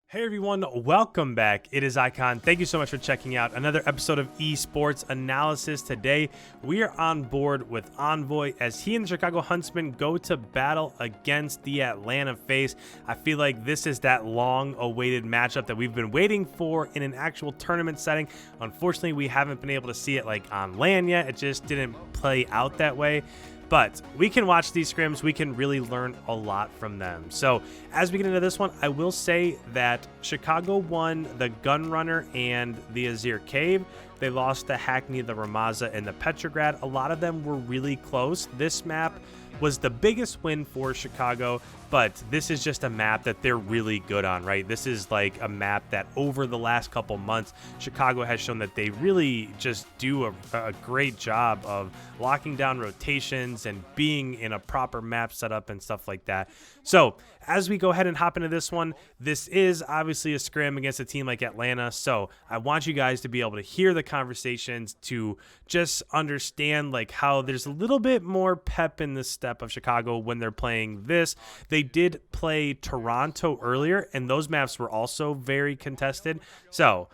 Hey everyone, welcome back. It is Icon. Thank you so much for checking out another episode of Esports Analysis. Today, we are on board with ENVOY as he and the Chicago Huntsmen go to battle against the Atlanta FaZe. I feel like this is that long-awaited matchup that we've been waiting for in an actual tournament setting. Unfortunately, we haven't been able to see it like on LAN yet. It just didn't play out that way. But we can watch these scrims, we can really learn a lot from them. So as we get into this one, I will say that Chicago won the Gun Runner and the Azhir Cave. They lost the Hackney, the Ramaza, and the Petrograd. A lot of them were really close. This map was the biggest win for Chicago, but this is just a map that they're really good on, right? This is like a map that over the last couple months, Chicago has shown that they really just do a great job of locking down rotations and being in a proper map setup and stuff like that. So as we go ahead and hop into this one, this is obviously a scrim against a team like Atlanta. So I want you guys to be able to hear the conversations, to just understand like how there's a little bit more pep in the step of Chicago when they're playing this. They did play Toronto earlier, and those maps were also very contested. So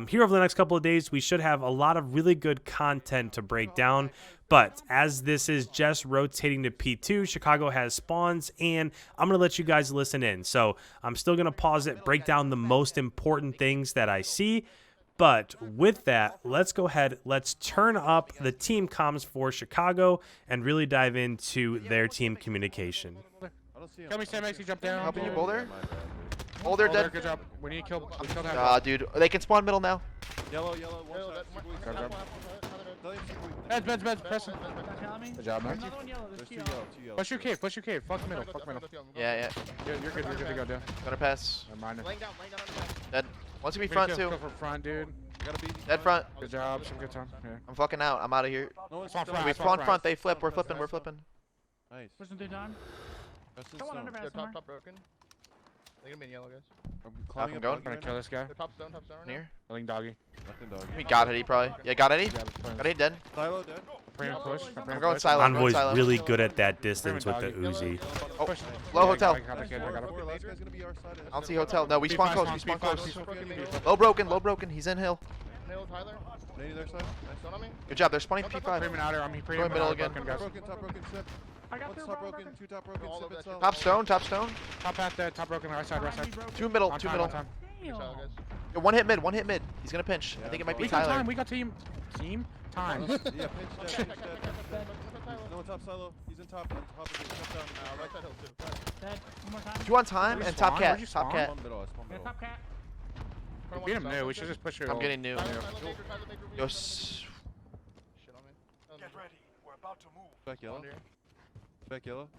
here over the next couple of days, we should have a lot of really good content to break down. But as this is just rotating to P2, Chicago has spawns, and I'm going to let you guys listen in. So I'm still going to pause it, break down the most important things that I see. But with that, let's go ahead, let's turn up the team comms for Chicago and really dive into their team communication. Tell me, Sam, makes you jump down. Helping you, Boulder. Boulder dead. Good job. We need to kill. We killed him. Dude, they can spawn middle now. Yellow. Good job. Beds. Press him. Good job, man. Push your cave. Fuck middle. Yeah. You're good to go, dude. Gonna pass. Never mind. Dead. Wants to be front too. Go for front, dude. Dead front. Good job. Some good time. Yeah. I'm fucking out. I'm out of here. Spawn front. We spawn front. They flip. We're flipping. Nice. Push them through time. Come on, underpass. Top broken. They're gonna be in yellow, guys. I'm climbing going. I'm gonna kill this guy. They're top stone right Near. Killing doggy. We got it. He probably. Yeah, got it. Yeah, Got it. Dead. Silo dead. Bring him push. I'm going silo. ENVOY's really good at that distance with the Uzi. Oh, low hotel. I got it. Last guy's gonna be our side. I don't see hotel. No, we spawn close. We spawn close. Speed Low broken. He's in hill. Nail Tyler. Lady their side. Nice stone on me. Good job. They're spawning Frame P5. it out here. I'm pre Go middle again. Top broken, sip. I got One's through top broken, two top broken, All sip of that itself. Top stone. Top half dead. Top broken. Right side. Two middle. On Two time, middle. on time. Good shot, guys. Yeah, one hit mid. He's gonna pinch. I think it might be We got Tyler. time. We got team time. Yeah, pinch dead. No one top silo. He's in top. Top of it. Top down. Right side hill too. Dead. One more time. Two on time Where'd and you top spawn? cat. Where'd you Top spawn? cat. Spawn middle. I spawn Yeah, middle. top cat. Beat him new. We should just push your. I'm getting new. Yo, Shit on me. Get ready. We're about to move. Back yellow. Back yellow.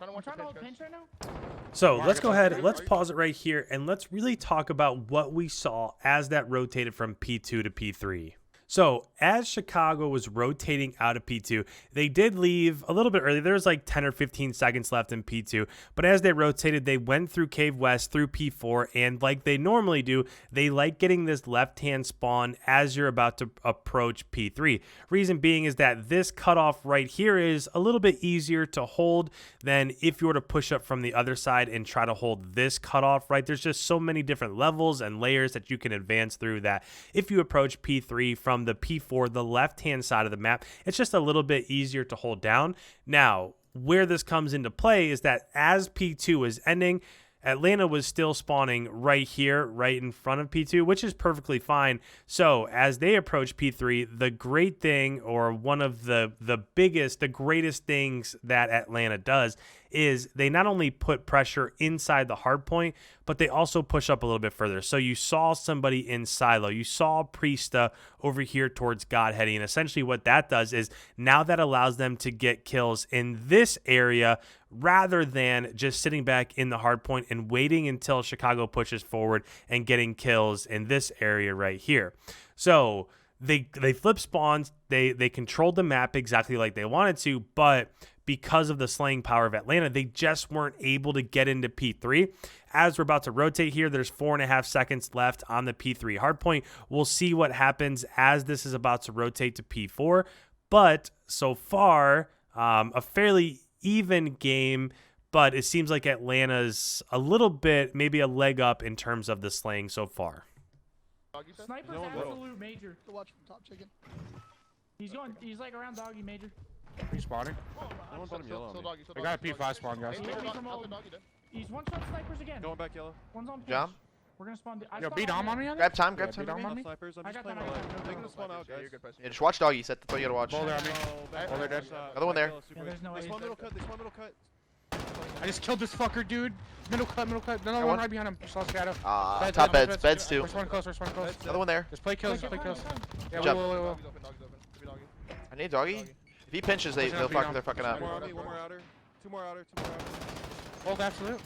I'm trying to hold pinch right now. So let's go ahead, let's pause it right here, and let's really talk about what we saw as that rotated from P2 to P3. So as Chicago was rotating out of P2, they did leave a little bit early. There was like 10 or 15 seconds left in P2. But as they rotated, they went through Cave West, through P4. And like they normally do, they like getting this left-hand spawn as you're about to approach P3. Reason being is that this cutoff right here is a little bit easier to hold than if you were to push up from the other side and try to hold this cutoff, right? There's just so many different levels and layers that you can advance through that if you approach P3 from the P4, the left-hand side of the map, it's just a little bit easier to hold down. Now, where this comes into play is that as P2 was ending, Atlanta was still spawning right here, right in front of P2, which is perfectly fine. So as they approach P3, the great thing, or one of the greatest things that Atlanta does is they not only put pressure inside the hardpoint, but they also push up a little bit further. So you saw somebody in silo. You saw Priesta over here towards Godheady. And essentially what that does is now that allows them to get kills in this area rather than just sitting back in the hardpoint and waiting until Chicago pushes forward and getting kills in this area right here. So they flip spawns. They controlled the map exactly like they wanted to, but because of the slaying power of Atlanta, they just weren't able to get into P3. As we're about to rotate here, there's 4.5 seconds left on the P3 hardpoint. We'll see what happens as this is about to rotate to P4. But so far, a fairly even game, but it seems like Atlanta's a little bit, maybe a leg up in terms of the slaying so far. Sniper's No one absolute major. To watch from top chicken. He's like around doggy major. He's spawning. No one bottom yellow on me. I got a P5 spawn, guys. He's one shot snipers again. Going back yellow. One's on pitch. Jump. We're gonna spawn. Yo, beat on me on Grab time, Yeah, grab time. beat on on me. me. Snipers. I'm I just got playing that, my I life. got that. Taking the spawn out, guys. Yeah, just watch doggies. That's what you gotta watch. Boulder on me. No, Boulder dead. Another one there. Yeah, there's no They way. spawn middle cut. They spawn middle cut. I just killed this fucker, dude. Middle cut, middle cut. Another Got one one. right behind him. Saw shadow. Top beds. Beds too. First one close, first one close. Another one there. Just play kills, just play kills. Yeah, Jump. whoa. I need doggy. If he pinches, they're fucking up. One more on me. One more outer. Two more outer. Two more outer. Hold absolute.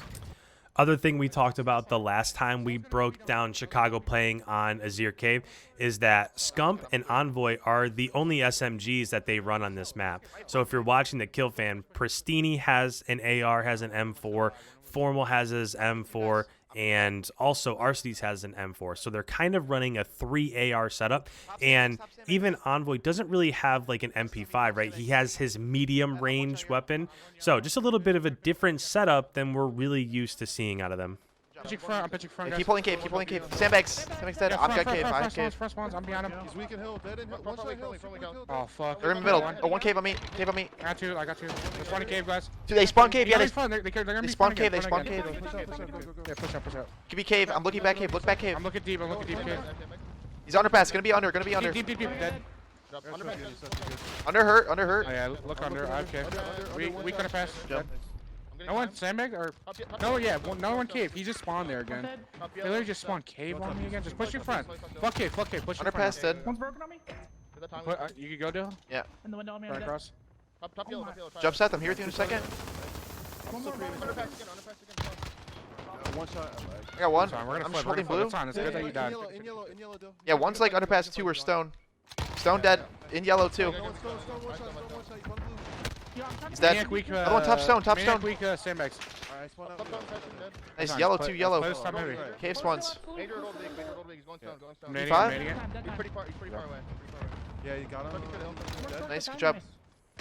Other thing we talked about the last time we broke down Chicago playing on Azhir Cave is that Scump and Envoy are the only SMGs that they run on this map. So if you're watching the kill fan, Pristini has an AR, has an M4, Formal has his M4, and also Arcides has an M4. So they're kind of running a 3 AR setup, and even Envoy doesn't really have like an MP5, right? He has his medium range weapon. So just a little bit of a different setup than we're really used to seeing out of them. Pitching front, I'm pitching front. Yeah, keep pulling cave, keep pulling cave. Sandbags. Sandbags dead. I'm got cave. I have cave. First ones, I'm behind him. He's weak in hill. Dead in hill. One shot hill. Super kill. Oh, fuck. They're in the middle. Oh, one cave on me. Cave on me. I got two. There's one in cave, guys. Dude, they spawn cave. Yeah, They're they front. They're gonna they be spawn front cave. again, They spawn front again. cave. Push out. Push out. Go. Go. Go. Yeah, push up. Give me cave. I'm looking back cave. Look back cave. I'm looking deep cave. He's underpass. Gonna be under. Gonna be under. Deep, dead. Under hurt. Under hurt. Oh, yeah, look under. I have cave. We could have passed. Jump. No one sandbag or no? Yeah, no one cave. He just spawned there again. They literally just spawned cave on me again. Just push your front. Fuck cave. Push your front. Underpass dead. One's broken on me. You can go, Dylan. Yeah. In the window on me. Right across. Jump set. I'm here with you in a second. One more. One shot. I got one. Fine, we're gonna I'm flip. just holding blue. It's fine. It's good that you died. In yellow, Dill. Yeah, one's like underpass. Two are stone. Stone dead. In yellow too. Stone, one shot. One shot. One blue. He's dead. Maniac weak. Another one top stone. Top Maniac stone. weak sandbags. Alright, spawn out. Nice. Fine, Yellow play- two. Yellow. play this top heavy. Cave spawns. I'm nading, P5? I'm nading it. Dead time. Yeah, you got him. Dead. Nice. Good job.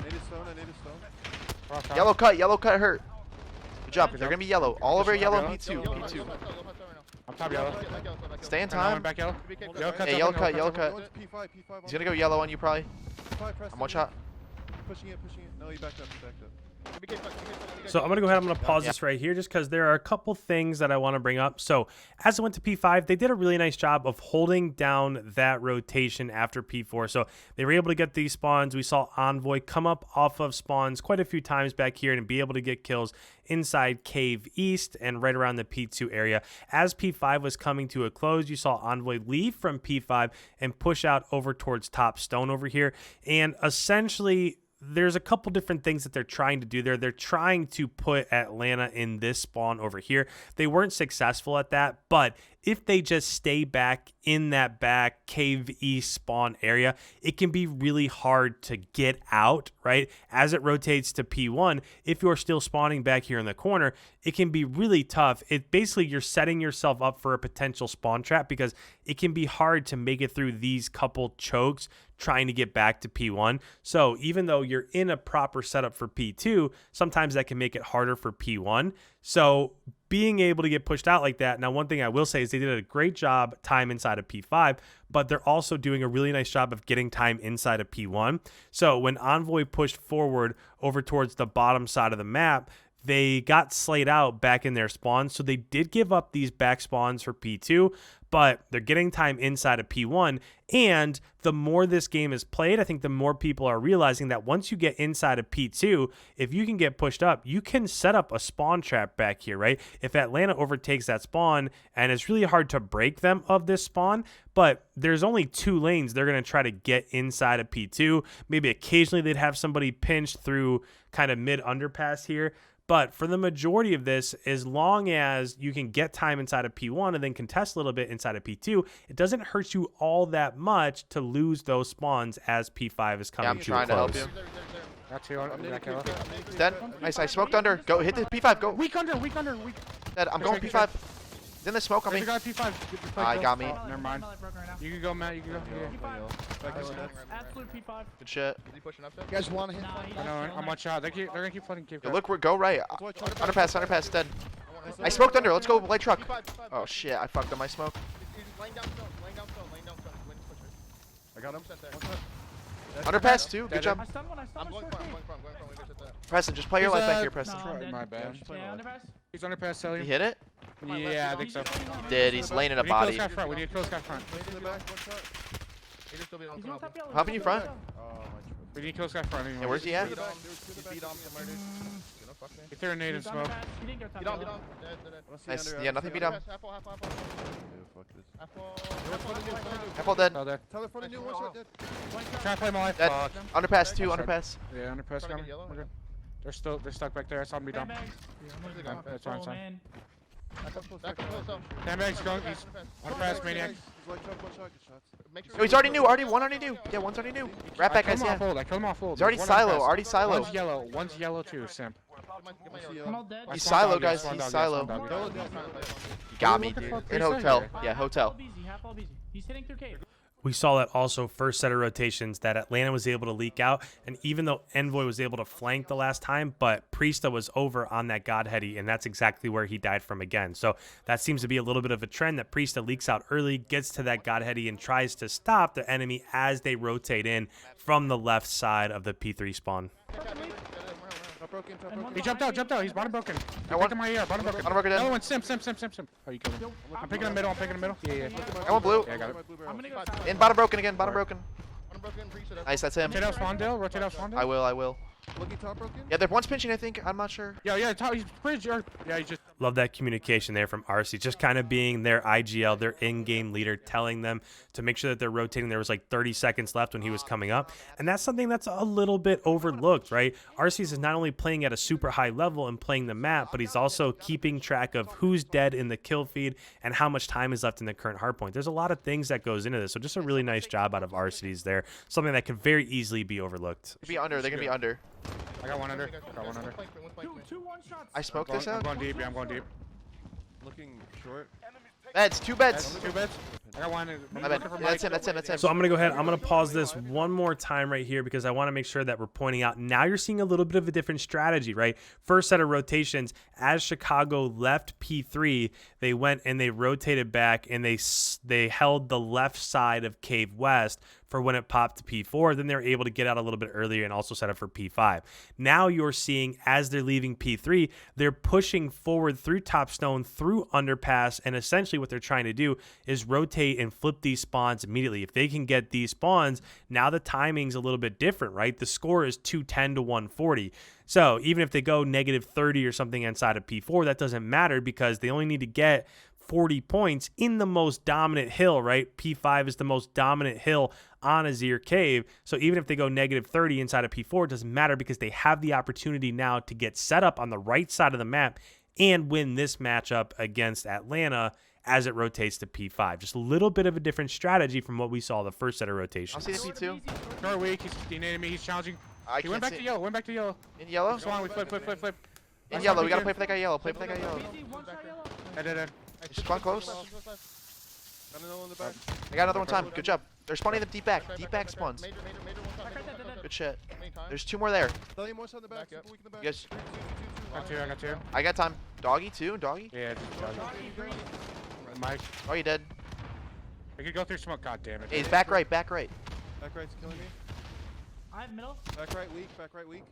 Native stone. I native stone. Cross top. Yellow cut. Yellow cut hurt. Good job. They're gonna be yellow. All over yellow. P2. P2. I'm top yellow. Stay in And now I'm time. back yellow. Yellow cut's Yeah, up yellow and cut. cuts Yellow up. cut. One's P5. P5. He's gonna go yellow on you probably. I'm one shot. Pushing it. No, he backed up. So I'm going to go ahead. I'm going to pause this right here just because there are a couple things that I want to bring up. So as I went to P5, they did a really nice job of holding down that rotation after P4. So they were able to get these spawns. We saw Envoy come up off of spawns quite a few times back here and be able to get kills inside Cave East and right around the P2 area. As P5 was coming to a close, you saw Envoy leave from P5 and push out over towards top stone over here. And essentially, there's a couple different things that they're trying to do there. They're trying to put Atlanta in this spawn over here. They weren't successful at that, but if they just stay back in that back Cave East spawn area, it can be really hard to get out, right? As it rotates to P1, if you're still spawning back here in the corner, it can be really tough. It basically, you're setting yourself up for a potential spawn trap because it can be hard to make it through these couple chokes trying to get back to P1. So even though you're in a proper setup for P2, sometimes that can make it harder for P1. So being able to get pushed out like that. Now, one thing I will say is they did a great job time inside of P5, but they're also doing a really nice job of getting time inside of P1. So when Envoy pushed forward over towards the bottom side of the map, they got slayed out back in their spawns. So they did give up these back spawns for P2, but they're getting time inside of P1. And the more this game is played, I think the more people are realizing that once you get inside of P2, if you can get pushed up, you can set up a spawn trap back here, right? If Atlanta overtakes that spawn, and it's really hard to break them of this spawn, but there's only 2 lanes they're going to try to get inside of P2. Maybe occasionally they'd have somebody pinched through kind of mid underpass here. But for the majority of this, as long as you can get time inside of P1 and then contest a little bit inside of P2, it doesn't hurt you all that much to lose those spawns as P5 is coming Yeah, I'm to a trying to help close. you. Got two on back yellow. He's dead. Nice. I smoked under. Go hit the P5. Go. Weak under. Dead. I'm going P5. He's in the smoke on me. There's a guy P5. Get the Ah, he got me. Oh, never mind. You can go, Matt. You can go. Yeah. Absolute P5. Good shit. Is he pushing up there? You guys want to hit? Nah, he's I know. chilling. I'm one shot. They're gonna keep flooding cave. Yo, look, go right. Let's watch out. Underpass, dead. I smoked under. Let's go, light truck. Oh shit, I fucked up my smoke. He's laying down stone. Laying down stone. He's winning pusher. I got him. One shot. Underpass too. Good Dead job. I stunned one. I stunned I'm one. going Short front. cave. I'm going front. We just hit that. Preston, just play your He's, life back here, Preston. No, I'm dead. My bad. Yeah, underpass. He's underpass. Selling. He hit it? Yeah, I think so. He did. He's laying in a We need to kill this body. guy front. We need to kill this guy front. Place in the back. One shot. He just still be on He's on top yellow. How many in front? Oh, my We need to kill this guy front. Yeah, where's he at? Beat on. He beat on somewhere, dude. You know, fuck me. He threw a nade and He's smoke. underpass. He didn't go top Beat on. yellow. Dead. Nice. Yeah, nothing beat him. Half wall. Yeah, fuck this. Half wall. Apple dead. Oh, there. Tyler, front of you, one shot dead. Trying to play my life. Dead. Fuck. Underpass too. Underpass. Yeah, underpass Trying to coming. get yellow, We're okay. good. They're stuck back there. I saw them be done. Sandbags. That's fine, Oh, fine. man. Back up close. Sandbags going. He's underpass maniac. He's light truck, one shot, good shots. Make sure Oh, he's already new. One already new. Yeah, one's already new. Wrap back, I guys. killed him off Yeah. hold. I killed him off hold. He's already One silo. underpass. Already silo. One's yellow. One's yellow too. Simp. I'm all dead. He's Spawn silo, dog, yeah, guys. spawn He's dog, yeah, silo. spawn dog, yeah. He got me, What the dude. fuck In is that hotel. here? Yeah, hotel. Half all busy. He's hitting through cave. We saw that also first set of rotations that Atlanta was able to leak out. And even though ENVOY was able to flank the last time, but Priesta was over on that Godheady, and that's exactly where he died from again. So that seems to be a little bit of a trend that Priesta leaks out early, gets to that Godheady, and tries to stop the enemy as they rotate in from the left side of the P3 spawn. Top broken, top And broken. He jumped out. He's bottom broken. I want- Taking my ear. Bottom broken. Bottom broken dead. Another one. Simp. Oh, you killed him. I'm picking him middle. Yeah. I want blue. Yeah, I got it. I'm gonna go south. In bottom broken again. Bottom broken. Unbroken reset. Nice, that's him. Rotate out Spawndale. Rotate out Spawndale. I will. Looking top broken. Yeah, one's pinching, I think. I'm not sure. Yeah. He's bridge. Yeah, he's just. Love that communication there from RC, just kind of being their IGL, their in-game leader, telling them to make sure that they're rotating. There was like 30 seconds left when he was coming up, and that's something that's a little bit overlooked, right? RC's is not only playing at a super high level and playing the map, but he's also keeping track of who's dead in the kill feed and how much time is left in the current hardpoint. There's a lot of things that goes into this, so just a really nice job out of RC's there, something that could very easily be overlooked. They're gonna be under. I got one under. Two one shots. I smoked this I'm out. going deep. Yeah, I'm going deep. Looking short. Beds, 2 beds. That's 2 beds. I got one. I bet. Yeah, that's him. So I'm going to go ahead. I'm going to pause this one more time right here because I want to make sure that we're pointing out now you're seeing a little bit of a different strategy, right? First set of rotations, as Chicago left P3, they went and they rotated back and they held the left side of Cave West for when it popped to P4. Then they were able to get out a little bit earlier and also set up for P5. Now you're seeing as they're leaving P3, they're pushing forward through Top Stone, through Underpass, and essentially what they're trying to do is rotate and flip these spawns immediately. If they can get these spawns, now the timing's a little bit different, right? The score is 210 to 140. So even if they go negative 30 or something inside of P4, that doesn't matter because they only need to get 40 points in the most dominant hill, right? P5 is the most dominant hill on Azhir Cave. So even if they go negative 30 inside of P4, it doesn't matter because they have the opportunity now to get set up on the right side of the map and win this matchup against Atlanta as it rotates to P5. Just a little bit of a different strategy from what we saw the first set of I'll rotations. see the P2. Short weak. He naded me. He's challenging. I He went can't back to see. yellow. Went back to yellow. In yellow? Swan, we flip. In yellow. We gotta play for that guy yellow. Play for that guy yellow. One shot yellow. Dead. Just spawn close. Got another one in the back. I got another one time. Good job. They're spawning them deep back. Deep back spawns. Major one shot. Good shit. There's 2 more there. Stallion, one shot in the back. Back up. Super weak in the back. Yes. I got two. I got time. Doggy too. Doggy. Yeah, just dodge. Mike. Oh, you dead. I could go through smoke. God damn it. Hey, he's back right. Back right. Back right's killing me. I have middle. Back right weak. Stallion.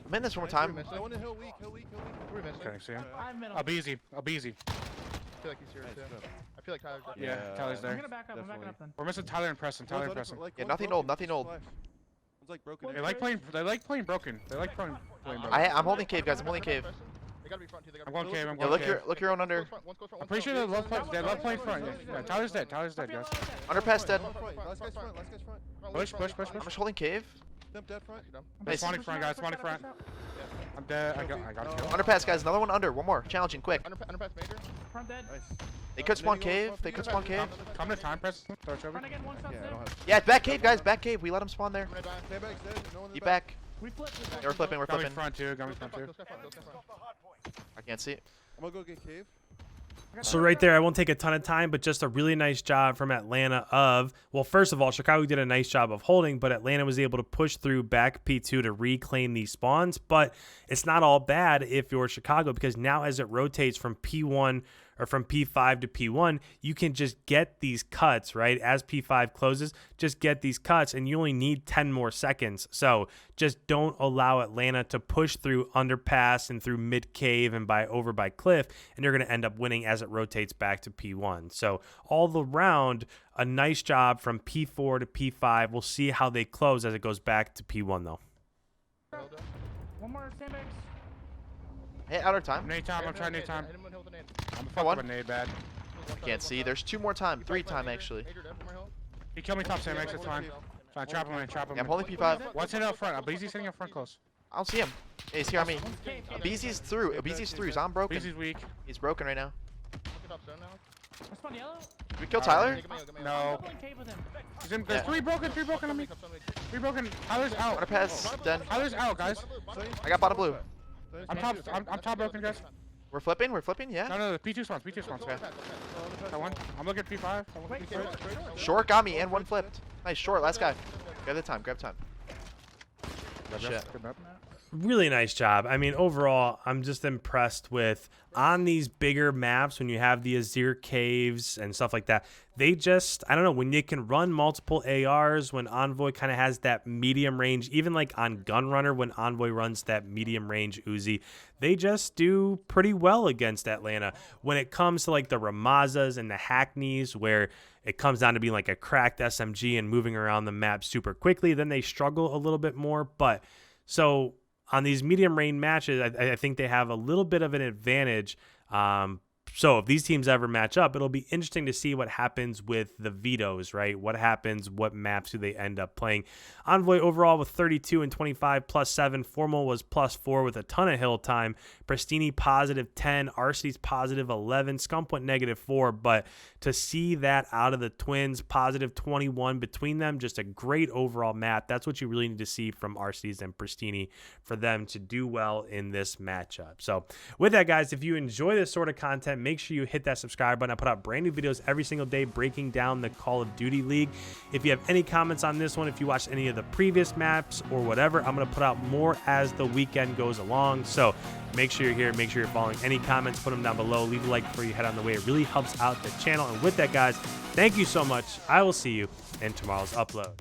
I'm in this one more time. No one in hill weak. Okay, see him. I have middle. I'll be easy. I feel like he's here too. I feel like Tyler's got Yeah, Tyler's I'm there. gonna back up. I'm backing up then. We're missing Tyler and Preston. Yeah, nothing old, nothing old. It's like broken. They like playing broken. Playing broken. I'm holding cave, guys. I'm holding cave. They gotta be front too. They gotta I'm going cave. I'm Yeah, going cave. look your own under. I'm pretty sure they love playing front. Yeah, Tyler's dead, guys. Underpass dead. Last guy's front. Push. I'm just holding cave. Simp dead front. Nice. Spawning front, guys. Spawning front. I'm dead. I got it. Underpass, guys. Another one under. One more. Challenging, quick. Underpass major. Front dead. Nice. They could spawn cave. They could spawn cave. Come to time, Preston. Torch over. Front again. One shot Yeah, I dead. don't have. Yeah, back cave, guys. Back cave. We let them spawn there. Sandbag's dead. No one in the Deep back. back. We flip. Yeah, we're flipping. We're Got me flipping. front too. Got me front too. I can't see. I'm gonna go get cave. So right there, I won't take a ton of time, but just a really nice job from Atlanta of, well, first of all, Chicago did a nice job of holding, but Atlanta was able to push through back P2 to reclaim these spawns. But it's not all bad if you're Chicago, because now as it rotates from P1 or from P5 to P1, you can just get these cuts, right? As P5 closes, just get these cuts, and you only need 10 more seconds. So just don't allow Atlanta to push through underpass and through mid cave and over by cliff, and you're going to end up winning as it rotates back to P1. So all around, a nice job from P4 to P5. We'll see how they close as it goes back to P1 though. One more sandbags. Hey, out of time. Nade time. I'm trying nade time. I'm Got one. fucking nade bad. Can't see. There's 2 more time. 3 time actually. He killed me top sandbags. It's fine. Fine. Trap him in. Trap him Yeah, I'm in. holding P5. What's hitting up front? Abeezy's sitting up front close. I don't see him. Hey, he's here on me. Abeezy's through. Abeezy's through. Zom broken. Abeezy's weak. He's broken right now. I spawned yellow. Did we kill Tyler? No. Doubling cave with him. He's in, there's 3 broken on me. 3 broken. Tyler's out. Underpass. Done. Tyler's out, guys. I got bottom blue. I'm top broken, guys. We're flipping. We're flipping. Yeah. No, P2 spawns. P2 spawns. Okay. That one. I'm looking at P5. I want P5. Short got me and 1 flipped. Nice short. Last guy. Grab the time. Grab time. Good shit. Good map. Really nice job. I mean, overall, I'm just impressed with on these bigger maps when you have the Azhir Caves and stuff like that. They just, I don't know, when you can run multiple ARs, when Envoy kind of has that medium range, even like on Gunrunner when Envoy runs that medium range Uzi, they just do pretty well against Atlanta. When it comes to like the Ramazas and the Hackneys, where it comes down to being like a cracked SMG and moving around the map super quickly, then they struggle a little bit more. But so on these medium range matches, I think they have a little bit of an advantage. So if these teams ever match up, it'll be interesting to see what happens with the vetoes, right? What happens? What maps do they end up playing? Envoy overall with 32 and 25 +7. Formal was +4 with a ton of hill time. Pristini +10. Arcedy's +11. Scump went -4. But to see that out of the Twins, +21 between them, just a great overall map. That's what you really need to see from Arcedy's and Pristini for them to do well in this matchup. So with that, guys, if you enjoy this sort of content, make sure you hit that subscribe button. I put out brand new videos every single day breaking down the Call of Duty League. If you have any comments on this one, if you watched any of the previous maps or whatever, I'm going to put out more as the weekend goes along. So make sure you're here. Make sure you're following. Any comments, put them down below. Leave a like before you head on the way. It really helps out the channel. And with that, guys, thank you so much. I will see you in tomorrow's upload.